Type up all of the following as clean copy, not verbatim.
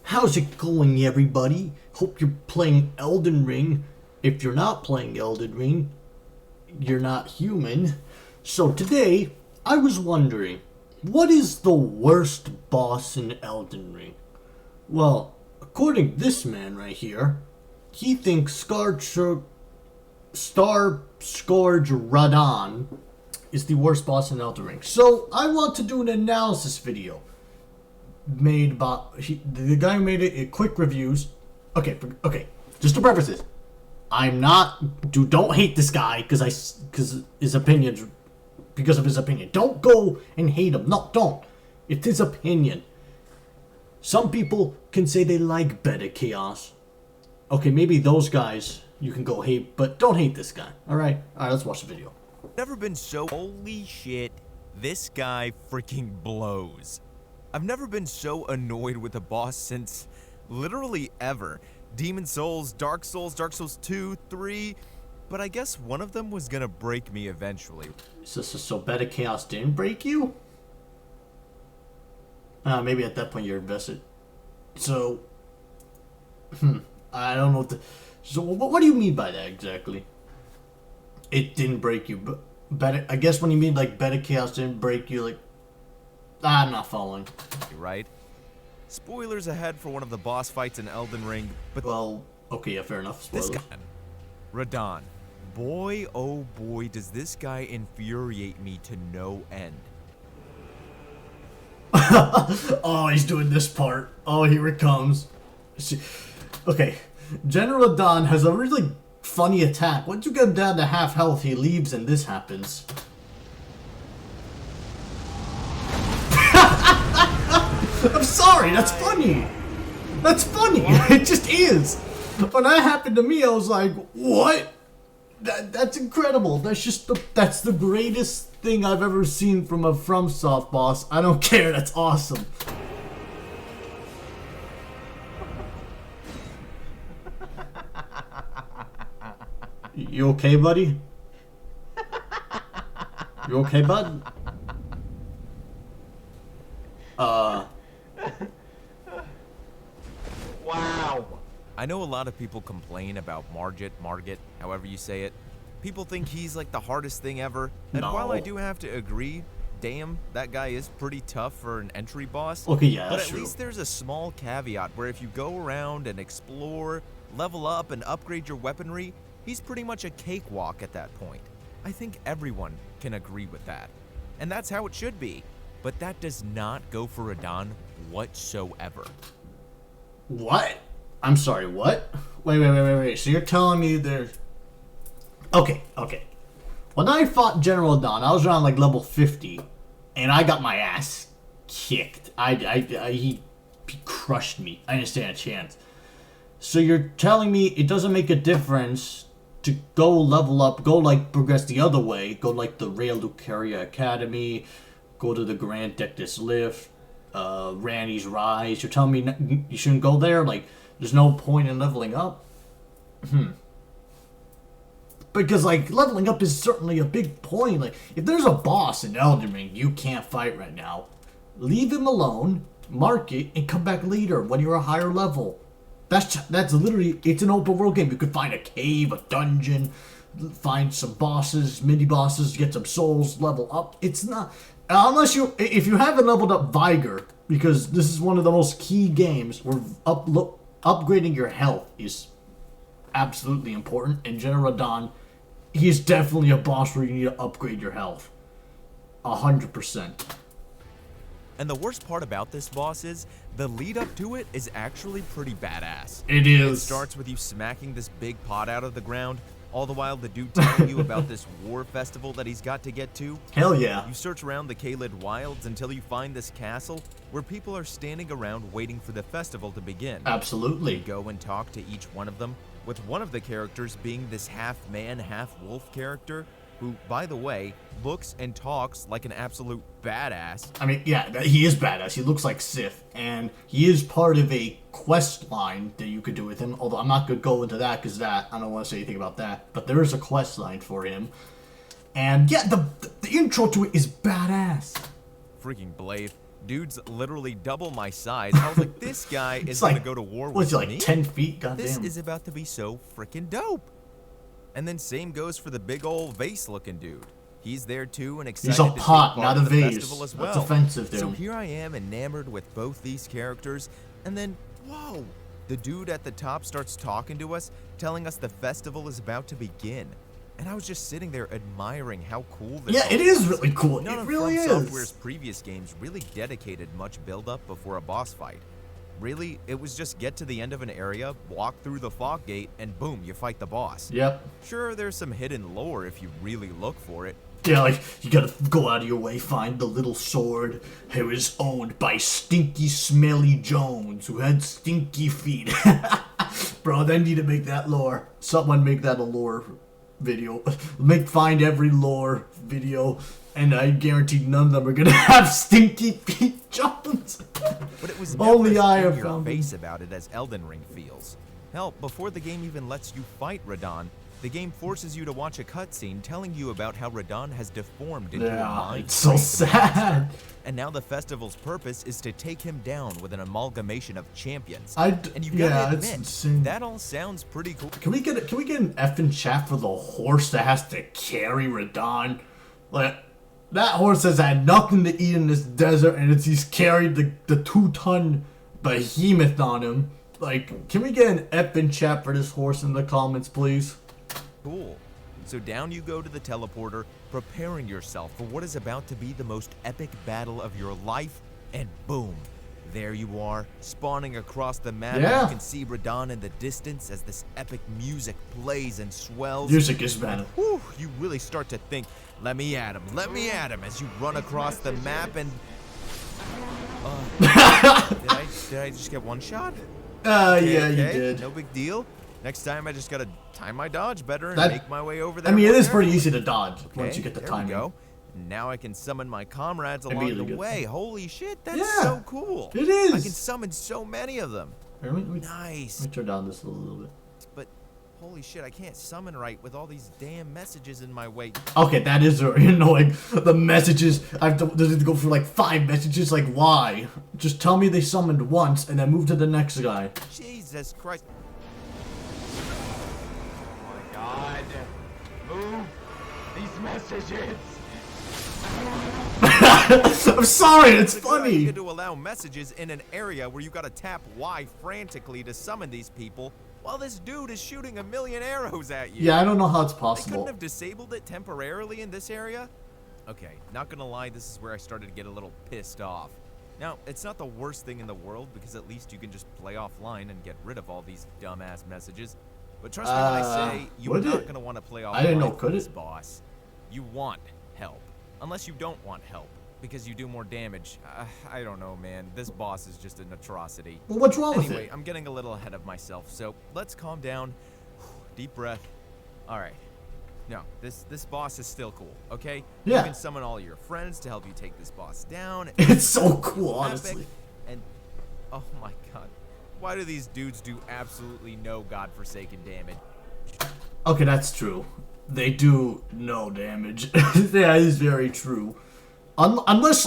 How's it going, everybody? Hope you're playing Elden Ring. If you're not playing Elden Ring, you're not human. So today, I was wondering, what is the worst boss in Elden Ring? Well, according to this man right here, he thinks Star Scourge Radahn is the worst boss in Elden Ring. So I want to do an analysis video made by the guy who made it at Quik Reviews. Okay, just to preface this, I'm not don't hate this guy because of his opinion. Don't go and hate him. No, don't. It's his opinion. Some people can say they like Beta Chaos. Okay, maybe those guys you can go hate, but don't hate this guy. All right, let's watch the video. Never been so holy shit, this guy freaking blows. I've never been so annoyed with a boss since literally ever. Demon Souls, Dark Souls 2, 3, but I guess one of them was gonna break me eventually. So Beta Chaos didn't break you? Maybe at that point you're invested. So, I don't know so what do you mean by that exactly? It didn't break you, but I guess when you mean like Beta Chaos didn't break you, like, I'm not following. Right? Spoilers ahead for one of the boss fights in Elden Ring, but well, okay, yeah, fair enough. Spoilers. This guy, Radahn, boy oh boy does this guy infuriate me to no end. Oh, he's doing this part. Oh, here it comes. Okay, General Radahn has a really funny attack. Once you get him down to half health, he leaves and this happens. I'm sorry, that's funny. That's funny. It just is. When that happened to me, I was like, what? That's incredible. That's the greatest thing I've ever seen from a FromSoft boss. I don't care, that's awesome. You okay, buddy? You okay, bud? Wow. I know a lot of people complain about Margit, however you say it. People think he's like the hardest thing ever. And while I do have to agree, damn, that guy is pretty tough for an entry boss. Okay, yeah, but that's at true. least there's a small caveat where if you go around and explore, level up, and upgrade your weaponry, he's pretty much a cakewalk at that point. I think everyone can agree with that. And that's how it should be. But that does not go for Radahn whatsoever. What? I'm sorry, what? Wait. So you're telling me there's... Okay. When I fought General Radahn, I was around like level 50, and I got my ass kicked. He crushed me. I didn't stand a chance. So you're telling me it doesn't make a difference to go level up, go like progress the other way, go like the Rail Lucaria Academy, go to the Grand Dectus Lift, Randy's Rise. You're telling me you shouldn't go there? Like, there's no point in leveling up? Because, like, leveling up is certainly a big point. Like, if there's a boss in Elden Ring you can't fight right now, leave him alone, mark it, and come back later when you're a higher level. That's literally, it's an open world game. You could find a cave, a dungeon, find some bosses, mini bosses, get some souls, level up. It's not, unless if you haven't leveled up Vigor, because this is one of the most key games where upgrading your health is absolutely important. And General Radahn, he's definitely a boss where you need to upgrade your health. 100%. And the worst part about this boss is, the lead up to it is actually pretty badass. It is. It starts with you smacking this big pot out of the ground, all the while the dude telling you about this war festival that he's got to get to. Hell yeah. You search around the Caelid Wilds until you find this castle where people are standing around waiting for the festival to begin. Absolutely. You go and talk to each one of them, with one of the characters being this half-man, half-wolf character, who, by the way, looks and talks like an absolute badass. I mean, yeah, he is badass. He looks like Sith, and he is part of a quest line that you could do with him, although I'm not going to go into that because I don't want to say anything about that, but there is a quest line for him. And yeah, the intro to it is badass. Freaking Blade. Dude's literally double my size. I was like, this guy is like, gonna go to war what's with he, me? like 10 feet? Goddamn. This is about to be so freaking dope. And then same goes for the big old vase-looking dude. He's there too and excited He's a to take pot, part not in a the vase. festival as well. That's offensive, dude. So here I am enamored with both these characters, and then, whoa, the dude at the top starts talking to us, telling us the festival is about to begin. And I was just sitting there admiring how cool this Yeah, it was. is really cool. None It of really From is. Software's previous games really dedicated much build-up before a boss fight. Really, it was just get to the end of an area, walk through the fog gate, and boom, you fight the boss. Yep. Sure, there's some hidden lore if you really look for it. Yeah, like, you gotta go out of your way, find the little sword who is owned by Stinky Smelly Jones, who had stinky feet. Bro, they need to make that lore. Someone make that a lore video. Find every lore video, and I guarantee none of them are gonna have Stinky Feet Jones. But it was Only never I in have your found face about it as Elden Ring feels. Hell, before the game even lets you fight Radahn, the game forces you to watch a cutscene telling you about how Radahn has deformed into a Yeah, mind. it's so sad. And now the festival's purpose is to take him down with an amalgamation of champions. And you yeah, gotta it's admit, insane. that all sounds pretty cool. Can we get an F in chat for the horse that has to carry Radahn? Like, that horse has had nothing to eat in this desert, and he's carried the 2-ton behemoth on him. Like, can we get an F in chat for this horse in the comments, please? Cool. So down you go to the teleporter, preparing yourself for what is about to be the most epic battle of your life, and boom, there you are, spawning across the map. Yeah. You can see Radahn in the distance as this epic music plays and swells. Music is bad. Whew, you really start to think, let me at him, as you run across the map and... did I just get one shot? Yeah, you Okay, did. no big deal. Next time I just gotta time my dodge better and That- make my way over there. I mean, it more is pretty carefully. easy to dodge once Okay, you get the there timing. we go. Now I can summon my comrades along Immediately the good. way. Holy shit, that's Yeah, so cool. it is. I can summon so many of them. Here, let me Nice. turn down this a little bit. But holy shit, I can't summon right with all these damn messages in my way. Okay, that is annoying. The messages, I have to go through like 5 messages. Like, why? Just tell me they summoned once and then move to the next guy. Jesus Christ. God, move these messages. I'm sorry, it's It's a good funny. idea to allow messages in an area where you gotta tap Y frantically to summon these people while this dude is shooting a million arrows at you. Yeah, I don't know how it's They couldn't possible. have disabled it temporarily in this area? Okay, not gonna lie, this is where I started to get a little pissed off. Now, it's not the worst thing in the world because at least you can just play offline and get rid of all these dumbass messages. But trust me when I say, you're would not it? gonna want to play offline I didn't know, with could this it? boss. You want help. Unless you don't want help, because you do more damage. I don't know, man. This boss is just an atrocity. Well, what's wrong with Anyway, it? I'm getting a little ahead of myself, so let's calm down. Deep breath. All right. No, this boss is still cool, okay? Yeah. You can summon all your friends to help you take this boss down. It's so cool, Epic. honestly. And oh my god. Why do these dudes do absolutely no godforsaken damage? Okay, that's true. They do no damage. That is very true. Unless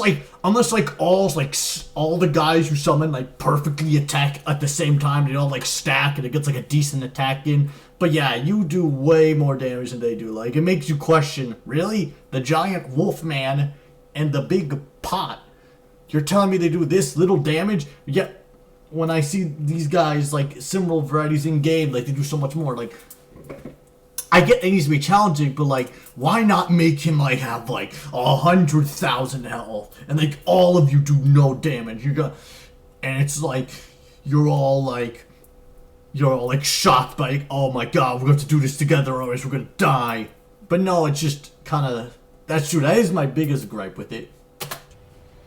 all the guys you summon like perfectly attack at the same time, they all like stack and it gets like a decent attack in. But yeah, you do way more damage than they do. Like, it makes you question, really? The giant wolf man and the big pot, you're telling me they do this little damage? Yet when I see these guys like similar varieties in game, like they do so much more. Like, I get it needs to be challenging, but like, why not make him like have like 100,000 health and like all of you do no damage? And it's like you're all like shocked by like, oh my god, we're going to do this together, or else we're gonna die. But no, it's just kind of that's true. That is my biggest gripe with it.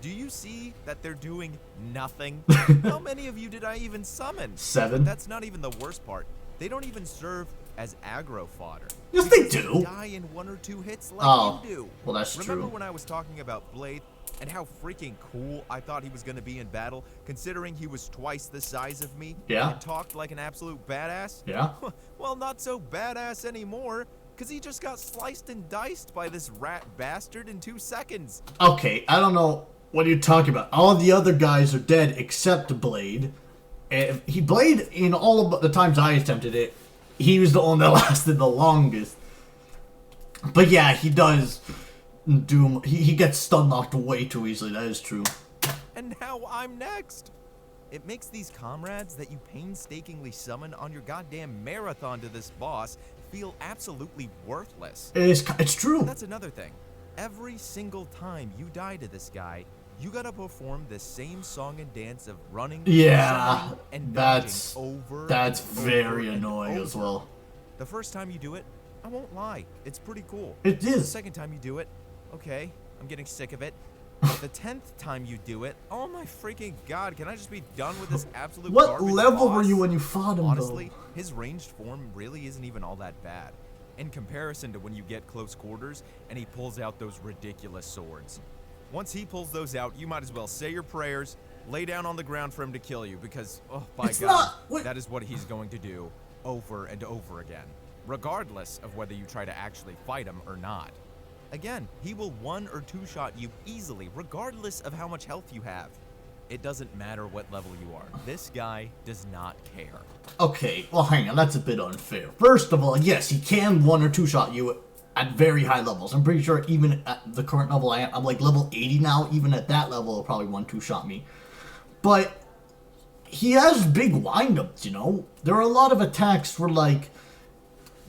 Do you see that they're doing nothing? How many of you did I even summon? 7. That's not even the worst part. They don't even serve as aggro fodder. Yes, they Because do. Die in 1 or 2 hits like Oh, you do. well, that's Remember true. when I was talking about Blade and how freaking cool I thought he was going to be in battle, considering he was twice the size of me Yeah. and talked like an absolute badass? Yeah. Well, not so badass anymore, because he just got sliced and diced by this rat bastard in 2 seconds. Okay, I don't know. What are you talking about? All the other guys are dead except Blade. And Blade, in all of the times I attempted it, he was the one that lasted the longest. But yeah, he does do... He gets stun locked way too easily, that is true. And now I'm next. It makes these comrades that you painstakingly summon on your goddamn marathon to this boss feel absolutely worthless. It's true. That's another thing. Every single time you die to this guy, you gotta perform the same song and dance of running, Yeah, summoning, and that's dodging over. That's and very over and annoying as over. well. The first time you do it, I won't lie, it's pretty cool. It The is. second time you do it, okay, I'm getting sick of it. The 10th time you do it, oh my freaking god, can I just be done with this absolute What garbage level were boss? you when you fought him, Honestly, though? his ranged form really isn't even all that bad, in comparison to when you get close quarters and he pulls out those ridiculous swords. Once he pulls those out, you might as well say your prayers, lay down on the ground for him to kill you, because, oh by It's god, not- what- that is what he's going to do over and over again, regardless of whether you try to actually fight him or not. Again, he will one or two shot you easily, regardless of how much health you have. It doesn't matter what level you are. This guy does not care. Okay, well, hang on, that's a bit unfair. First of all, yes, he can one or two shot you at very high levels. I'm pretty sure even at the current level I am, I'm like level 80 now, even at that level, he'll probably one, two shot me. But he has big windups, you know? There are a lot of attacks where, like,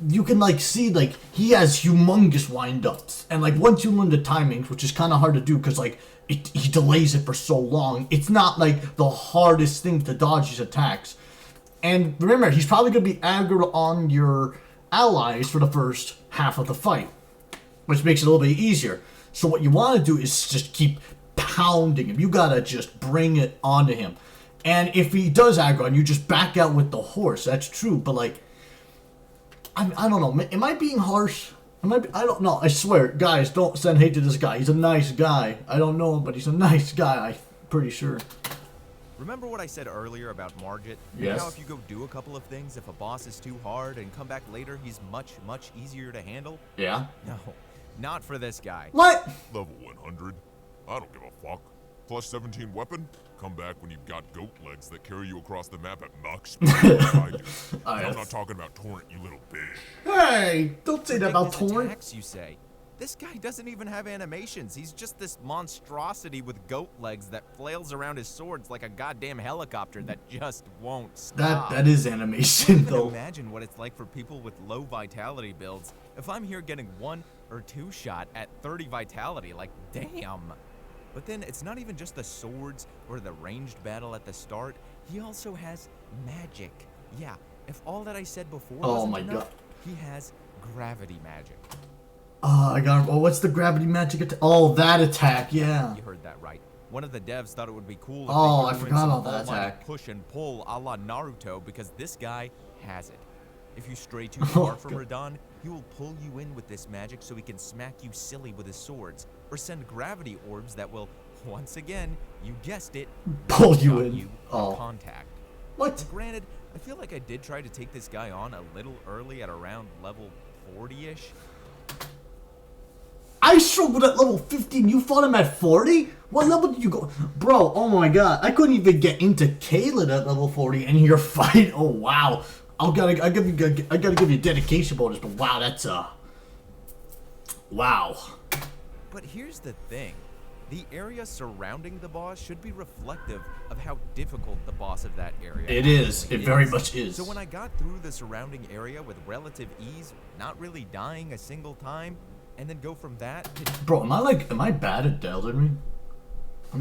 you can, like, see, like, he has humongous windups. And, like, once you learn the timings, which is kind of hard to do because, like, he delays it for so long, it's not, like, the hardest thing to dodge his attacks. And remember, he's probably going to be aggro on your allies for the first half of the fight, which makes it a little bit easier. So what you want to do is just keep pounding him. You got to just bring it onto him. And if he does aggro on you, just back out with the horse. That's true, but, like, I don't know. Am I being harsh? I don't know. I swear, guys, don't send hate to this guy. He's a nice guy. I don't know him, but he's a nice guy. I'm pretty sure. Remember what I said earlier about Margit? Yes. How if you go do a couple of things, if a boss is too hard and come back later, he's much, much easier to handle? Yeah. No, not for this guy. What? Level 100? I don't give a fuck. Plus 17 weapon? Come back when you've got goat legs that carry you across the map at Mach speed like I do. And I'm not talking about Torrent, you little bitch. Hey, don't say that about Ridiculous Torrent. attacks, you say? This guy doesn't even have animations. He's just this monstrosity with goat legs that flails around his swords like a goddamn helicopter that just won't stop. That is animation, Even though. imagine what it's like for people with low vitality builds. If I'm here getting one or two shot at 30 vitality, like damn. But then it's not even just the swords or the ranged battle at the start. He also has magic. Yeah, if all that I said before wasn't my enough, God. he has gravity magic. Oh, I got. Oh, what's the gravity magic attack? Oh, that attack. Yeah. You heard that right. One of the devs thought it would be cool if Oh, they I threw in forgot some about that all-mighty attack. push and pull a la Naruto because this guy has it. If you stray too Oh, far from God. Radahn, he will pull you in with this magic so he can smack you silly with his swords, or send gravity orbs that will, once again, you guessed it, Pull you one-shot in. you Oh. on contact. What? Granted, I feel like I did try to take this guy on a little early at around level 40-ish. I struggled at level 15. You fought him at 40? What level did you go? Bro, oh my god. I couldn't even get into Kayla at level 40 and you're fighting. Oh, wow. I gotta give you a dedication bonus, but wow, that's wow. But here's the thing. The area surrounding the boss should be reflective of how difficult the boss of that area It is. actually It very much is. So when I got through the surrounding area with relative ease, not really dying a single time, and then go from that to Bro, am I bad at Elden Ring?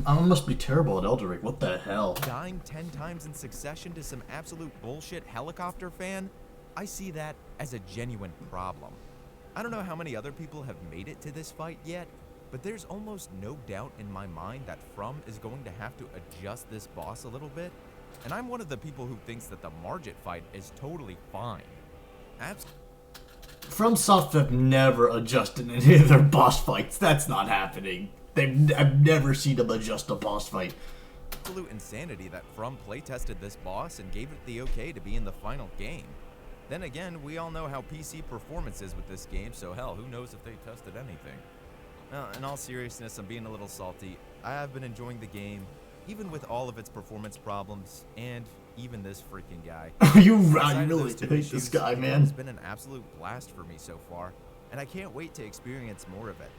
I must be terrible at Elden Ring. What the hell? dying 10 times in succession to some absolute bullshit helicopter fan, I see that as a genuine problem. I don't know how many other people have made it to this fight yet, but there's almost no doubt in my mind that From is going to have to adjust this boss a little bit, and I'm one of the people who thinks that the Margit fight is totally fine. FromSoft have never adjusted any of their boss fights. That's not happening. I've never seen them adjust a boss fight. Absolute insanity that From playtested this boss and gave it the okay to be in the final game. Then again, we all know how PC performance is with this game, so hell, who knows if they tested anything. In all seriousness, I'm being a little salty. I have been enjoying the game, even with all of its performance problems, and even this freaking guy. You Outside of really those two hate issues, this guy, the game man. has been an absolute blast for me so far, and I can't wait to experience more of it.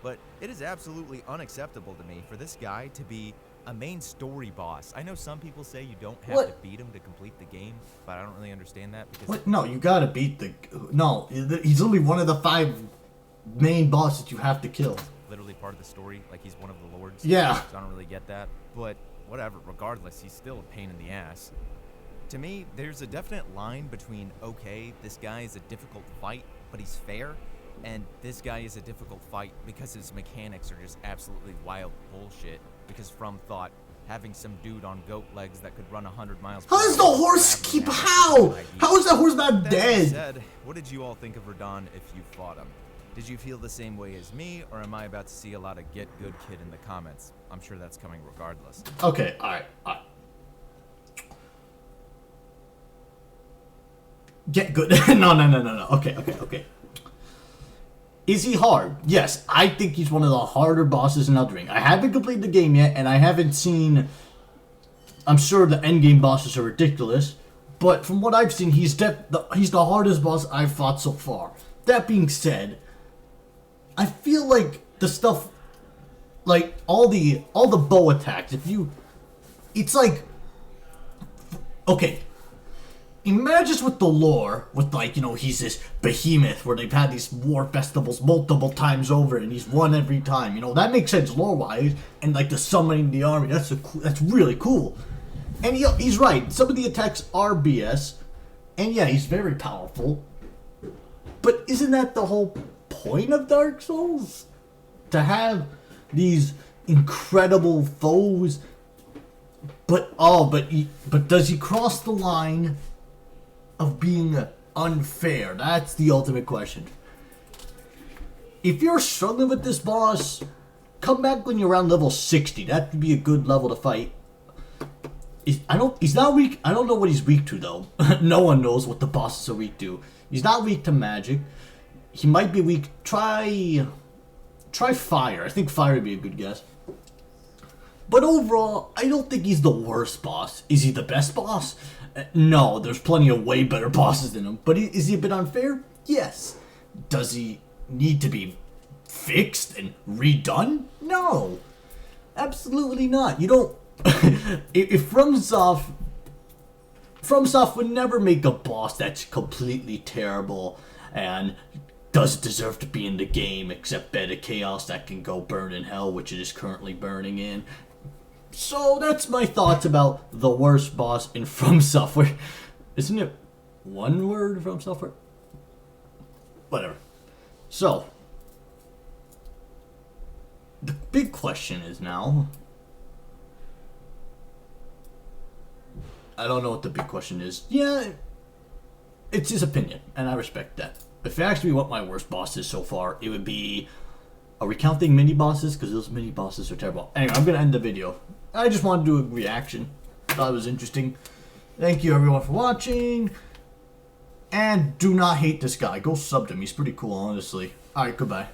But it is absolutely unacceptable to me for this guy to be a main story boss. I know some people say you don't have to beat him to complete the game, but I don't really understand that because... What? No, you gotta beat the... No, he's only one of the 5 main bosses you have to kill. Literally part of the story, like he's one of the lords. Yeah. So I don't really get that, but whatever, regardless, he's still a pain in the ass. To me, there's a definite line between, okay, this guy is a difficult fight, but he's fair, and this guy is a difficult fight because his mechanics are just absolutely wild bullshit. Because From thought having some dude on goat legs that could run 100 miles per How does the hour horse was keep... an How? idea. How is that horse not That being dead? said, what did you all think of Radahn if you fought him? Did you feel the same way as me, or am I about to see a lot of get good kid in the comments? I'm sure that's coming regardless. Okay, alright. Get good. No. Okay. Is he hard? Yes, I think he's one of the harder bosses in Elden Ring. I haven't completed the game yet, and I haven't seen... I'm sure the endgame bosses are ridiculous, but from what I've seen, he's the hardest boss I've fought so far. That being said, I feel like the stuff... Like, all the bow attacks, it's like... Okay. Imagine with the lore, with like, he's this behemoth where they've had these war festivals multiple times over and he's won every time. That makes sense lore-wise. And like the summoning the army, that's really cool. And he's right, some of the attacks are BS. And yeah, he's very powerful. But isn't that the whole point of Dark Souls? To have these incredible foes. But does he cross the line of being unfair? That's the ultimate question. If you're struggling with this boss, come back when you're around level 60. That would be a good level to fight. He's not weak. I don't know what he's weak to though. No one knows what the bosses are weak to. He's not weak to magic. He might be weak. Try fire. I think fire would be a good guess. But overall, I don't think he's the worst boss. Is he the best boss? No, there's plenty of way better bosses than him. But is he a bit unfair? Yes. Does he need to be fixed and redone? No. Absolutely not. You don't... If FromSoft would never make a boss that's completely terrible and doesn't deserve to be in the game except Bed of Chaos that can go burn in hell, which it is currently burning in. So that's my thoughts about the worst boss in From Software. Isn't it one word, From Software? Whatever. So, the big question is now... I don't know what the big question is. Yeah, it's his opinion, and I respect that. If you ask me what my worst boss is so far, it would be... Are we counting mini-bosses? Because those mini-bosses are terrible. Anyway, I'm going to end the video. I just wanted to do a reaction. Thought it was interesting. Thank you, everyone, for watching. And do not hate this guy. Go sub to him. He's pretty cool, honestly. Alright, goodbye.